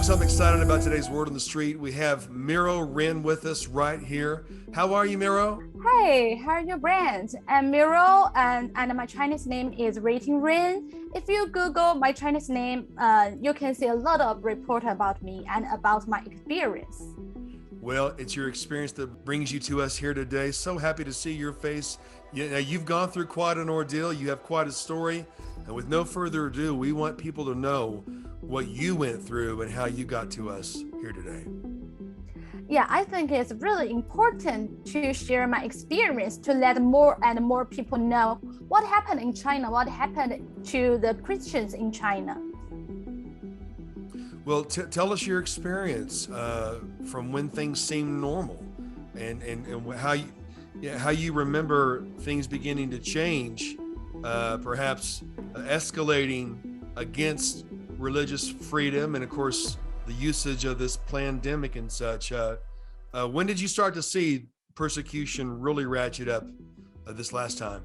Folks, I'm excited about today's Word on the Street. We have Miro Rin with us right here. How are you, Miro? Hey, how are you, Brant? I'm Miro, and my Chinese name is Rating Rin. If you Google my Chinese name, you can see a lot of report about me and about my experience. Well, it's your experience that brings you to us here today. So happy to see your face. You've gone through quite an ordeal. You have quite a story. And with no further ado, we want people to know what you went through and how you got to us here today. Yeah, I think it's really important to share my experience to let more and more people know what happened in China, what happened to the Christians in China. Well, tell us your experience from when things seemed normal and how you remember things beginning to change, perhaps escalating against religious freedom and, of course, the usage of this pandemic and such. When did you start to see persecution really ratchet up this last time?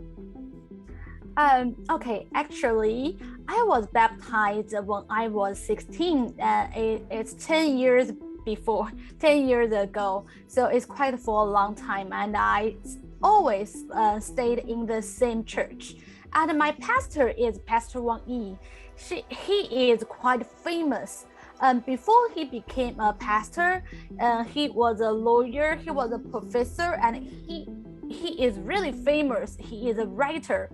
Okay, actually, I was baptized when I was 16. It's 10 years before, 10 years ago. So it's quite for a long time. And I always stayed in the same church. And my pastor is Pastor Wang Yi. He is quite famous. Before he became a pastor, he was a lawyer, he was a professor, and he is really famous. He is a writer.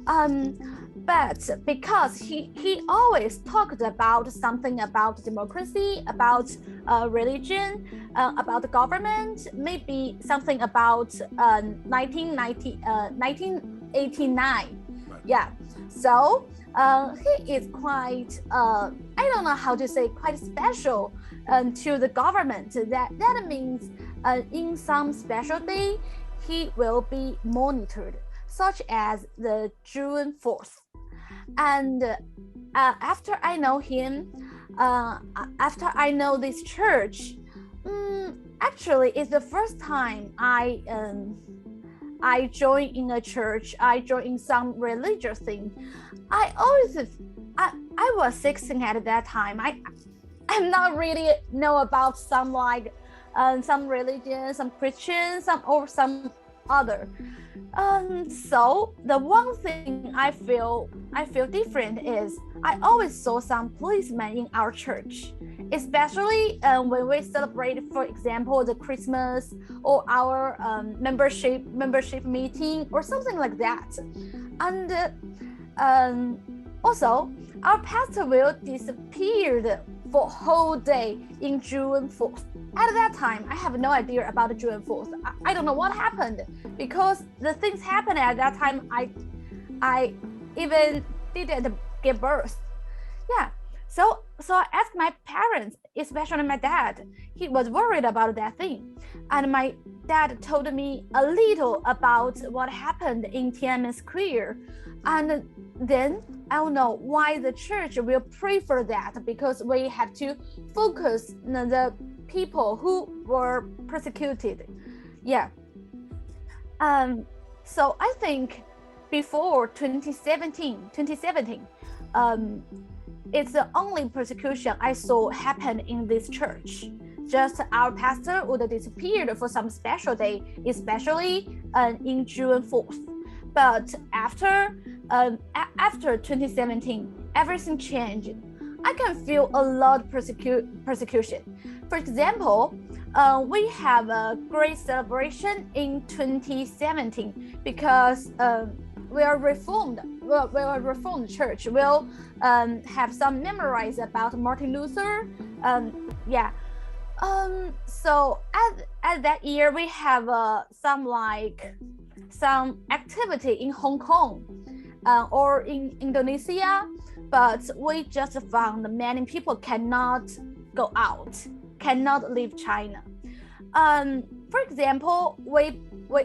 But because he always talked about something about democracy, about religion, about the government, maybe something about 1989. Yeah, so he is quite, I don't know how to say, quite special to the government. That means in some special day, he will be monitored, such as the June 4th. And after I know him, after I know this church, actually it's the first time I joined in a church. I joined in some religious thing. I was 16 at that time. I'm not really know about some some religion, some Christian, some other. So the one thing I feel different is I always saw some policemen in our church, especially when we celebrate, for example, the Christmas or our membership meeting or something like that. And also our pastor will disappear for a whole day in June 4th. At that time, I have no idea about June 4th. I don't know what happened because the things happened at that time. I even didn't give birth. Yeah. So I asked my parents, especially my dad. He was worried about that thing. And my dad told me a little about what happened in Tiananmen Square. And then I don't know why the church will prefer that, because we have to focus on the people who were persecuted. Yeah. So I think before 2017, it's the only persecution I saw happen in this church. Just our pastor would disappear for some special day, especially in June 4th. But after 2017, everything changed. I can feel a lot of persecution. For example, we have a great celebration in 2017 because we are reformed. We are a reformed church. We'll have some memories about Martin Luther. So at that year we have some activity in Hong Kong or in Indonesia, but we just found many people cannot go out, cannot leave China. For example, we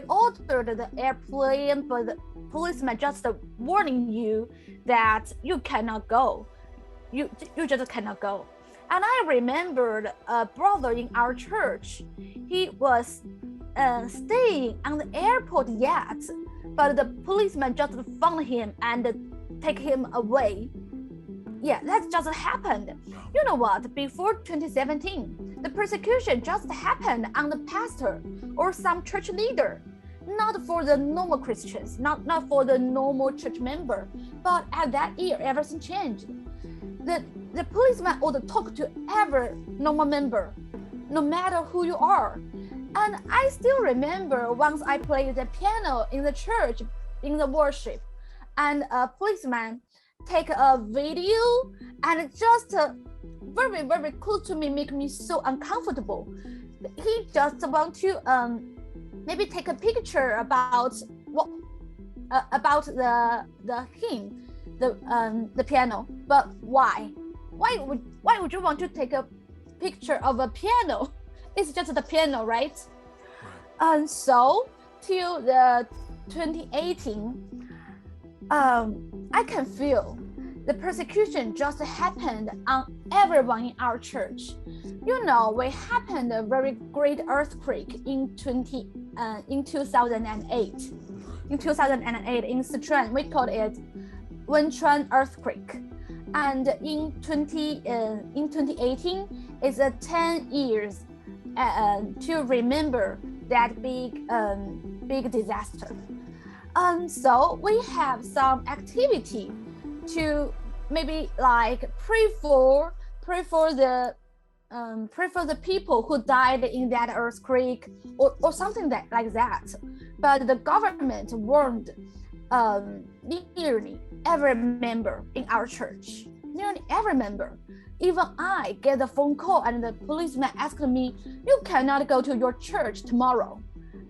ordered the airplane, but the policeman just warning you that you cannot go. You just cannot go. And I remembered a brother in our church. He was staying on the airport yet, but the policeman just found him and take him away. Yeah, that just happened. You know what? Before 2017, the persecution just happened on the pastor or some church leader, not for the normal Christians, not for the normal church member. But at that year, everything changed. The policeman would talk to every normal member, no matter who you are. And I still remember once I played the piano in the church, in the worship, and a policeman take a video and just very, very close to me, make me so uncomfortable. He just want to maybe take a picture about what about the hymn, the piano. But why would you want to take a picture of a piano? It's just the piano, right? And so till the 2018, I can feel the persecution just happened on everyone in our church. You know, we happened a very great earthquake in 2008. In 2008 in Sichuan, we called it Wenchuan earthquake. And in 2018, it's 10 years to remember that big disaster. So we have some activity to maybe like pray for the people who died in that earthquake or something like that. But the government warned nearly every member in our church, nearly every member. Even I get a phone call and the policeman asked me, "You cannot go to your church tomorrow."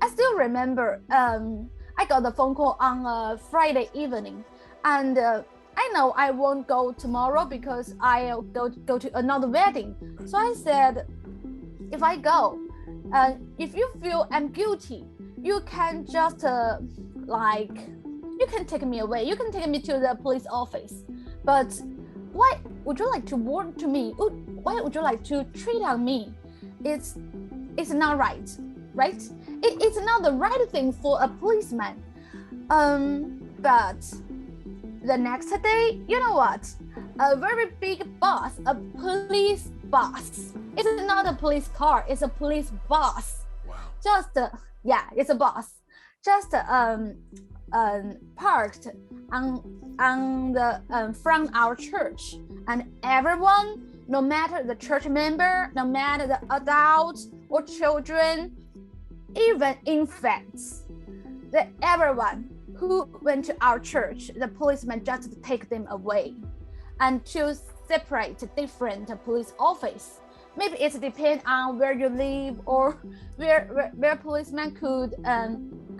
I still remember I got the phone call on a Friday evening, and I know I won't go tomorrow because I'll go to another wedding. So I said, if I go, if you feel I'm guilty, you can just you can take me away. You can take me to the police office. But why would you like to warn to me? Why would you like to treat on me? It's not right, right? It's not the right thing for a policeman. But the next day, you know what? A very big bus, a police bus. It's not a police car, it's a police bus. Wow. Just, it's a bus. Just parked on the from our church. And everyone, no matter the church member, no matter the adults or children, even infants, everyone who went to our church, the policeman just take them away and to separate different police office. Maybe it depends on where you live or where policemen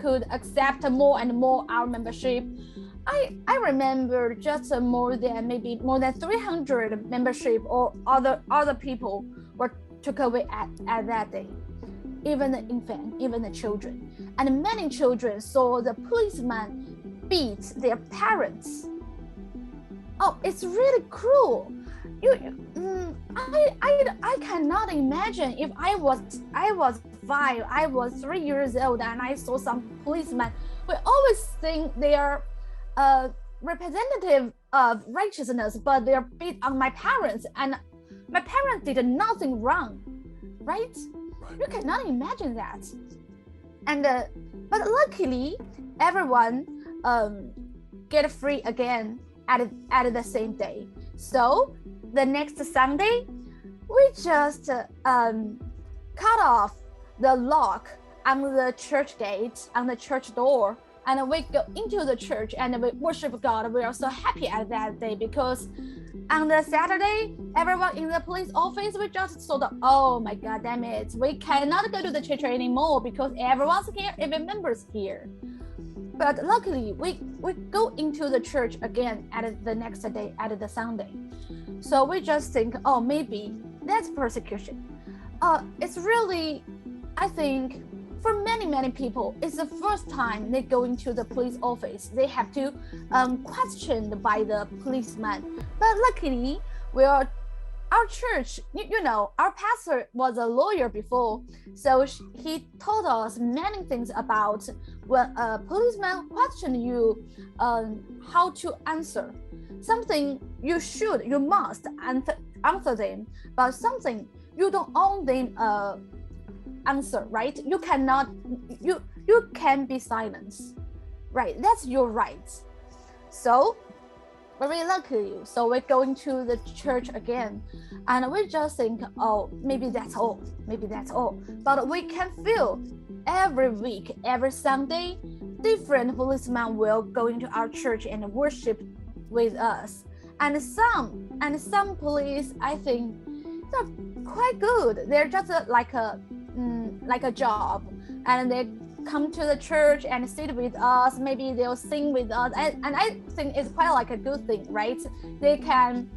could accept more and more our membership. I remember just more than 300 membership or other people were took away at that day. Even the infant, even the children. And many children saw the policeman beat their parents. Oh, it's really cruel. I cannot imagine if I was 5, I was 3 years old and I saw some policemen. We always think they are representative of righteousness, but they are beat on my parents and my parents did nothing wrong, right? You cannot imagine that. And but luckily, everyone get free again at the same day. So the next Sunday, we just cut off the lock on the church gate, on the church door, and we go into the church and we worship God. We are so happy at that day because on the Saturday, everyone in the police office, we just saw oh my God, damn it. We cannot go to the church anymore because everyone's here, every member's here. But luckily, we go into the church again at the next day, at the Sunday. So we just think, oh, maybe that's persecution. It's really, I think, for many people, it's the first time they go into the police office. They have to questioned by the policeman. But luckily, our our church, you know, our pastor was a lawyer before, so he told us many things about when a policeman question you, how to answer something. You must answer them, but something you don't own them answer, right? You cannot, you can be silenced, right? That's your right. So very lucky. So we're going to the church again, and we just think, oh, maybe that's all, but we can feel every week, every Sunday, different policemen will go into our church and worship with us. And some police, I think, they're quite good. They're just like a job, and they come to the church and sit with us. Maybe they'll sing with us, and I think it's quite like a good thing, right? They can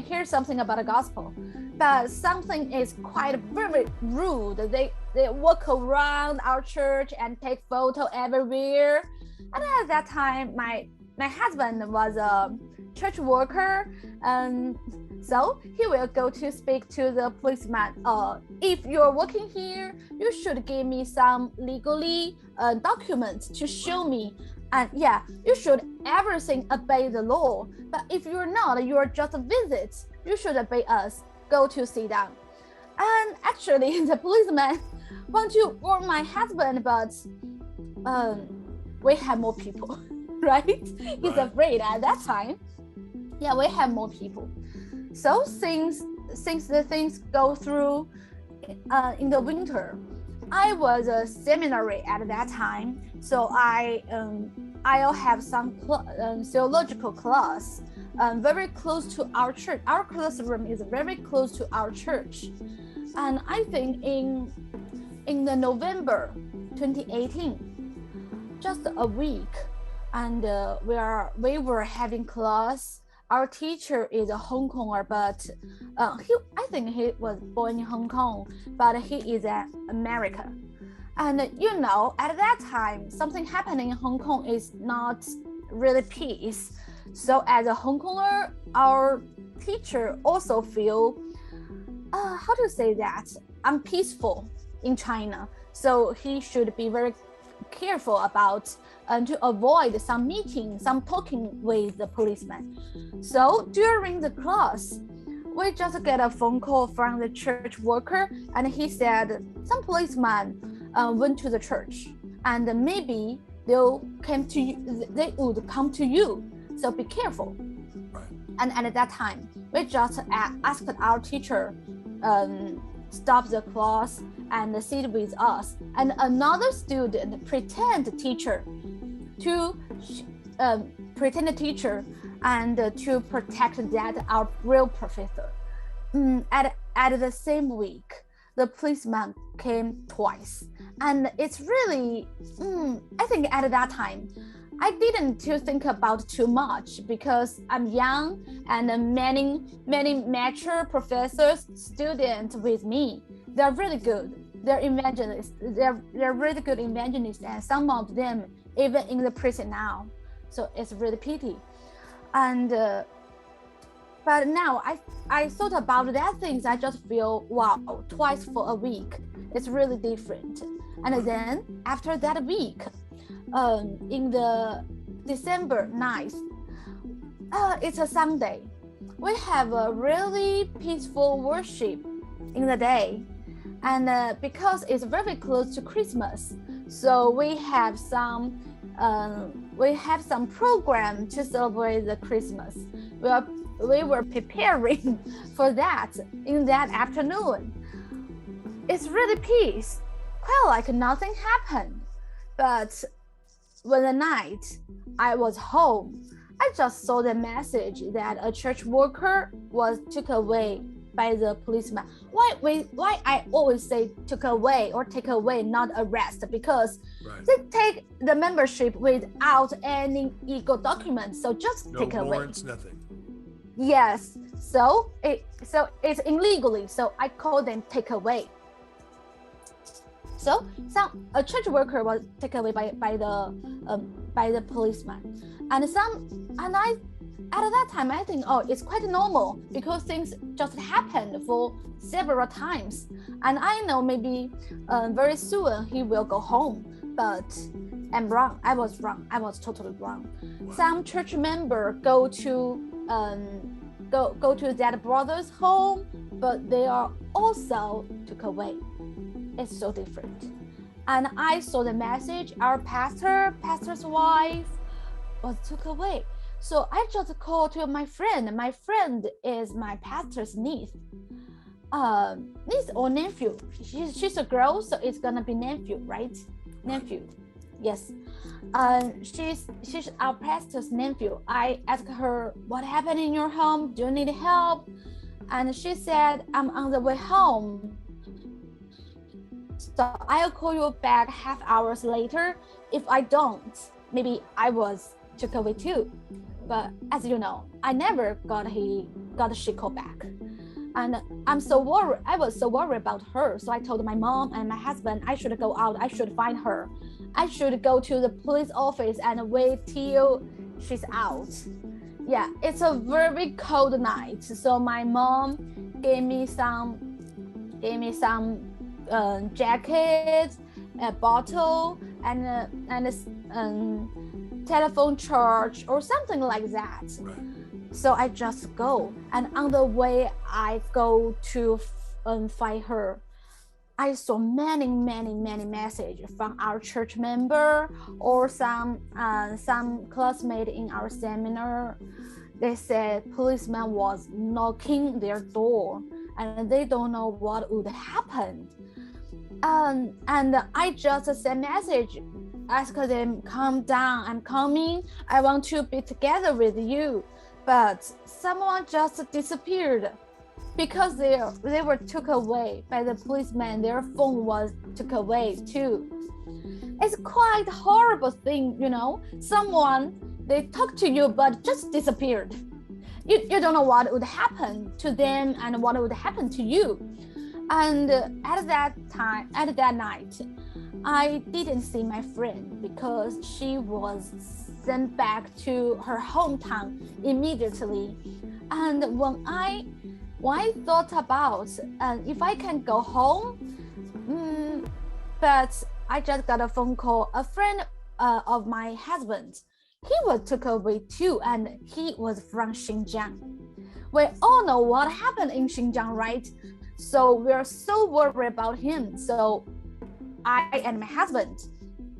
hear something about the gospel. But something is quite very rude. They walk around our church and take photo everywhere. And at that time, my husband was a church worker, and so he will go to speak to the policeman. If you're working here, you should give me some legally documents to show me. And yeah, you should everything obey the law. But if you're not, you're just a visit, you should obey us. Go to sit down. And actually, the policeman want to warn my husband, but we have more people, right? He's afraid at that time. Yeah, we have more people. So since the things go through in the winter, I was a seminary at that time, so I'll have some theological class very close to our church. Our classroom is very close to our church, and I think in the November 2018, just a week, and we were having class. Our teacher is a Hong Konger, but I think he was born in Hong Kong, but he is in America. And you know, at that time, something happening in Hong Kong is not really peace. So as a Hong Konger, our teacher also feel, how to say that, unpeaceful in China. So he should be very careful about to avoid some meeting, some talking with the policeman. So during the class, we just get a phone call from the church worker, and he said some policeman went to the church, and maybe they would come to you. So be careful. Right. And at that time, we just asked our teacher stop the class and sit with us, and another student pretend teacher and to protect that our real professor. At the same week, the policeman came twice, and it's really I think at that time I didn't think about too much because I'm young, and many mature professors, students with me, they're really good. They're evangelists. They're really good evangelists, and some of them even in the prison now. So it's really pity. And but now I thought about that things. I just feel, wow, twice for a week, it's really different. And then after that week, in the December 9th, it's a Sunday. We have a really peaceful worship in the day, and because it's very close to Christmas, so we have some program to celebrate the Christmas. We were preparing for that in that afternoon. It's really peace, quite like nothing happened. But when the night I was home, I just saw the message that a church worker was took away by the policeman. Why I always say took away, not arrest? Because they take the membership without any legal documents, so just take away. No warrants, nothing. Yes, so it's illegally, so I call them take away. So a church worker was taken away by the policeman, and at that time, I think, oh, it's quite normal because things just happened for several times. And I know maybe very soon he will go home, but I'm wrong. I was wrong. I was totally wrong. Some church member go to that brother's home, but they are also took away. It's so different. And I saw the message, our pastor's wife was took away. So I just called to my friend. My friend is my pastor's niece. Niece or nephew. She's a girl, so it's gonna be nephew, right? Nephew. Yes. She's our pastor's nephew. I asked her, what happened in your home? Do you need help? And she said, I'm on the way home. So I'll call you back half hours later. If I don't, maybe I was took away too. But as you know, I never got she call back. And I'm so worried. I was so worried about her. So I told my mom and my husband, I should go out. I should find her. I should go to the police office and wait till she's out. Yeah, it's a very cold night. So my mom gave me some jacket, a bottle, and a telephone charge or something like that. Right. So I just go, and on the way I go to find her. I saw many messages from our church member or some classmate in our seminar. They said policeman was knocking their door and they don't know what would happen. And I just sent message, ask them, calm down, I'm coming. I want to be together with you. But someone just disappeared because they were took away by the policeman. Their phone was took away too. It's quite a horrible thing, you know. Someone, they talk to you but just disappeared. You don't know what would happen to them and what would happen to you. And at that night, I didn't see my friend because she was sent back to her hometown immediately. And when I thought about if I can go home, but I just got a phone call. A friend of my husband, he was took away too, and he was from Xinjiang. We all know what happened in Xinjiang, right? So we're so worried about him. So I and my husband,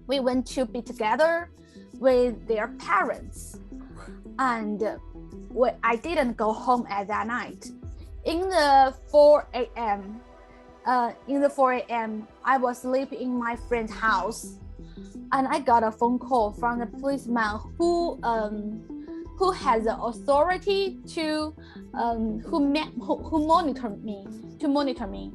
we went to be together with their parents. And I didn't go home at that night. In the 4 a.m., I was sleeping in my friend's house, and I got a phone call from the policeman who has the authority to who monitor me.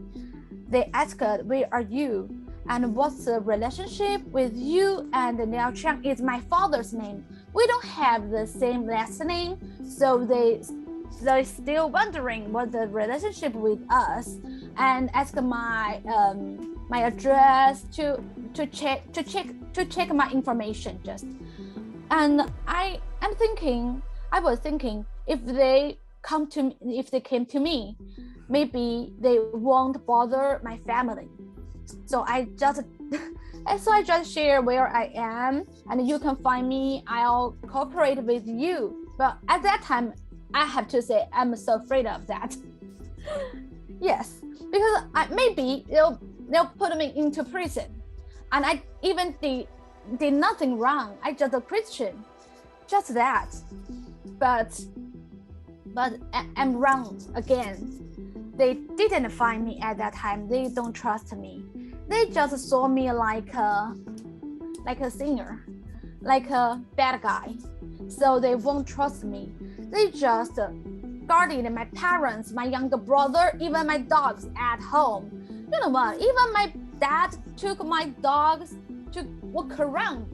They asked, where are you? And what's the relationship with you and Liao Chang? Is my father's name. We don't have the same last name, so they're still wondering what the relationship with us, and ask my address to check my information just. And I was thinking if they came to me, maybe they won't bother my family. So I just share where I am, and you can find me. I'll cooperate with you. But at that time, I have to say I'm so afraid of that. Yes, because maybe they'll put me into prison, and I even did nothing wrong. I just a Christian, just that. But I'm wrong again. They didn't find me at that time. They don't trust me. They just saw me like a singer, like a bad guy. So they won't trust me. They just guarded my parents, my younger brother, even my dogs at home. You know what? Even my dad took my dogs to walk around.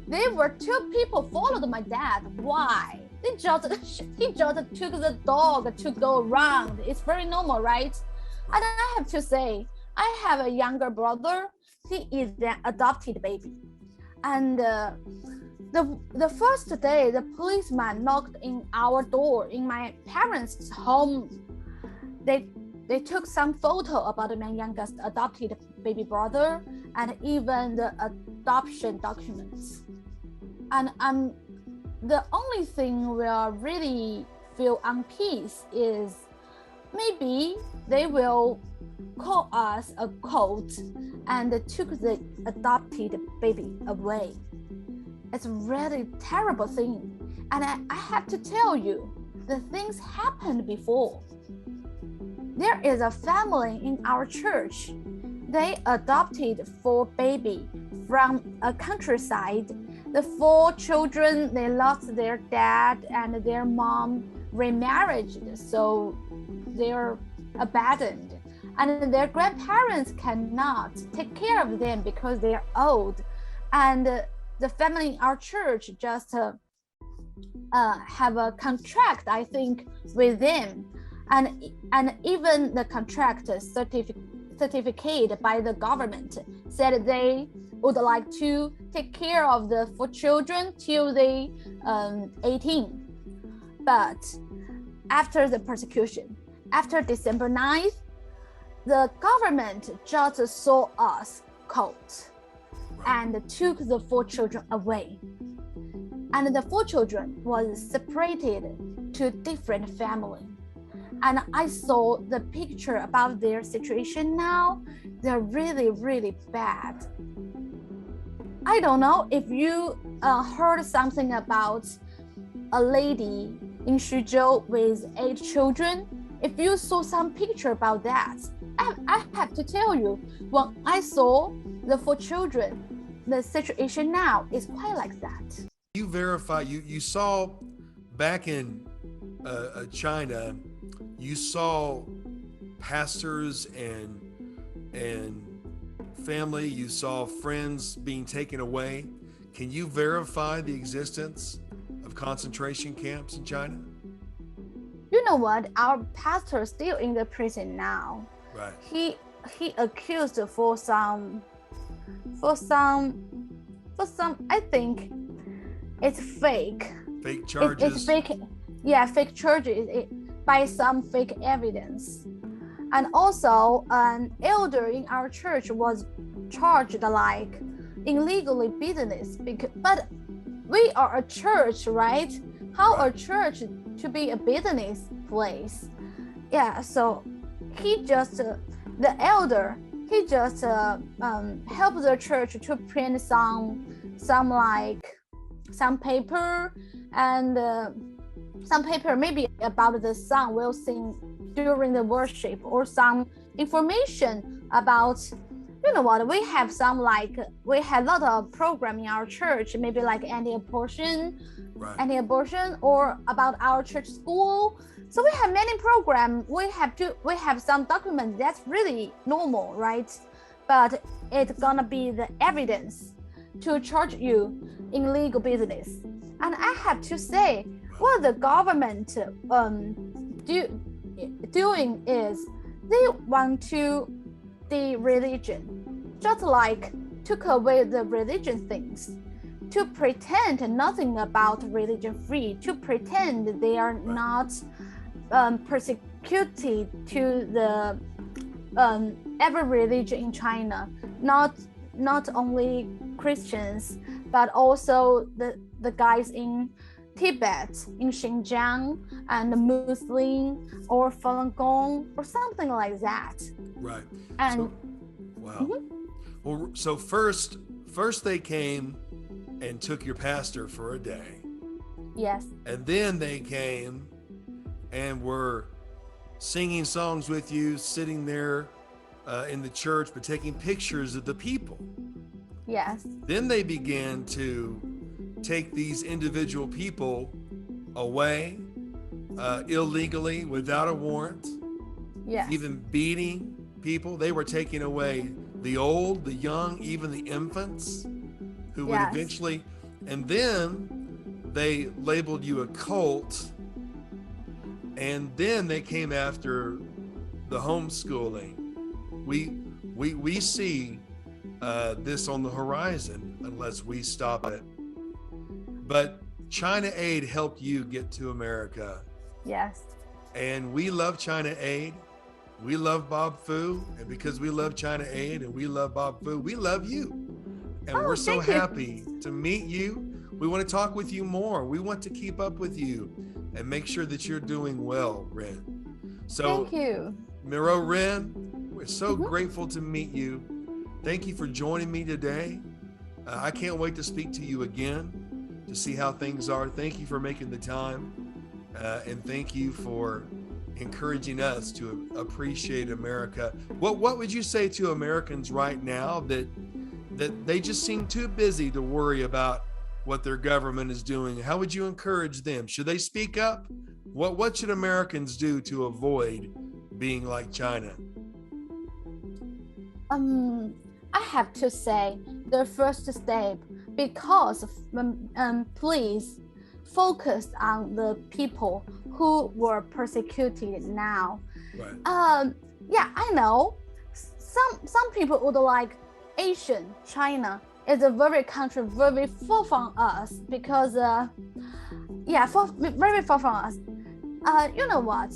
There were two people followed my dad. Why? He just took the dog to go around. It's very normal, right? And I have to say, I have a younger brother. He is an adopted baby. And the the first day, the policeman knocked in our door in my parents' home. They took some photo about my youngest adopted baby brother and even the adoption documents. And the only thing we are really feel unease is maybe they will call us a cult and took the adopted baby away. It's a really terrible thing. And I have to tell you, the things happened before. There is a family in our church. They adopted 4 babies from a countryside. The 4 children, they lost their dad and their mom remarried, so they're abandoned. And their grandparents cannot take care of them because they're old. And the family in our church just have a contract, I think, with them. And even the contract certificate by the government said they would like to take care of the 4 children till they 18. But after the persecution, after December 9th, the government just saw us cult and took the 4 children away. And the 4 children was separated to different families. And I saw the picture about their situation now. They're really, really bad. I don't know if you heard something about a lady in Suzhou with 8 children. If you saw some picture about that, I have to tell you, when I saw the 4 children, the situation now is quite like that. You verify, you saw back in China, you saw pastors and family, you saw friends being taken away. Can you verify the existence of concentration camps in China? You know what? Our pastor is still in the prison now. Right. He accused for some I think it's fake. Fake charges. It's fake. Yeah, fake charges by some fake evidence. And also an elder in our church was charged like illegally business but we are a church, right? How a church to be a business place? Yeah, so he just the elder, he just helped the church to print some paper and some paper maybe about the song we'll sing during the worship, or some information about, you know what, we have we have a lot of program in our church, maybe like anti-abortion, or about our church school. So we have many programs. We have some documents that's really normal, right? But it's gonna be the evidence to charge you in legal business. And I have to say, what the government doing is they want to the religion, just like took away the religion things, to pretend nothing about religion free, to pretend they are not persecuted to the every religion in China, not only Christians, but also the guys in Tibet, in Xinjiang, and Muslim or Falun Gong or something like that. Right. And so, wow. Well, so first they came and took your pastor for a day. Yes. And then they came and were singing songs with you, sitting there in the church, but taking pictures of the people. Yes. Then they began to take these individual people away illegally without a warrant. Yes. Even beating people. They were taking away the old, the young, even the infants who would eventually, and then they labeled you a cult, and then they came after the homeschooling. We see this on the horizon unless we stop it. but China Aid helped you get to America. Yes. And we love China Aid. We love Bob Fu. And because we love China Aid and we love Bob Fu, we love you. And we're so happy to meet you. We want to talk with you more. We want to keep up with you and make sure that you're doing well, Ren. So, thank you. Miro Ren, we're so grateful to meet you. Thank you for joining me today. I can't wait to speak to you again to see how things are. Thank you for making the time. And thank you for encouraging us to appreciate America. What would you say to Americans right now that they just seem too busy to worry about what their government is doing? How would you encourage them? Should they speak up? What should Americans do to avoid being like China? I have to say the first step, because please focus on the people who were persecuted now. Right. Yeah, I know some people would like Asian China is a very country very far from us because very far from us. You know what?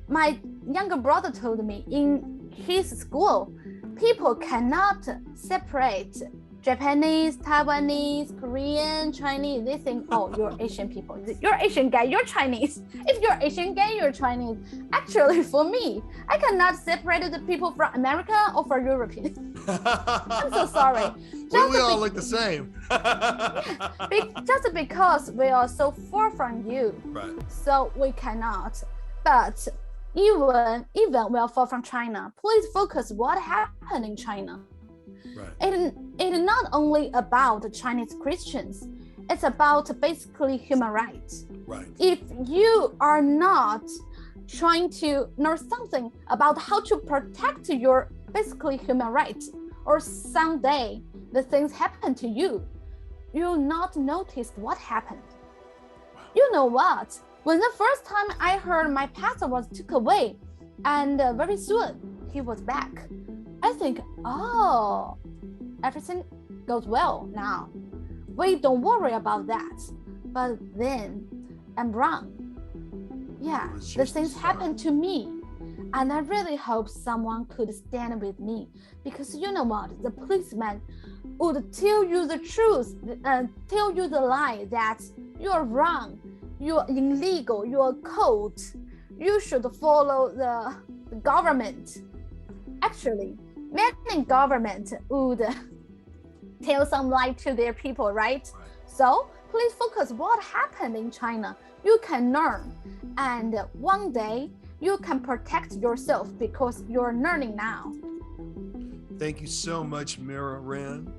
My younger brother told me in his school, people cannot separate Japanese, Taiwanese, Korean, Chinese. They think, oh, you're Asian people. You're Asian guy, you're Chinese. If you're Asian guy, you're Chinese. Actually, for me, I cannot separate the people from America or from European. I'm so sorry. We all look the same. Just because we are so far from you. Right. So we cannot. But even we are far from China, please focus what happened in China. Right. It is not only about Chinese Christians, it's about basically human rights. Right. If you are not trying to know something about how to protect your basically human rights, or someday the things happen to you, you'll not notice what happened. You know what? When the first time I heard my pastor was took away, and very soon he was back, I think, oh, everything goes well now. We don't worry about that. But then I'm wrong. Yeah, the things happened to me. And I really hope someone could stand with me, because you know what? The policeman would tell you the truth, tell you the lie that you're wrong, you're illegal, you're cold, you should follow the government. Actually, many government would tell some lie to their people, right? So please focus what happened in China. You can learn, and one day you can protect yourself because you're learning now. Thank you so much, Mira Ren,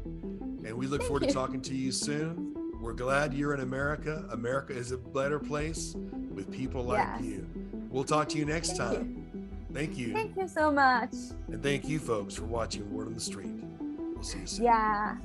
and we look forward to talking to you soon. We're glad you're in America. America is a better place with people like you. We'll talk to you next time. Thank you. Thank you so much. And thank you, folks, for watching Word on the Street. We'll see you soon. Yeah.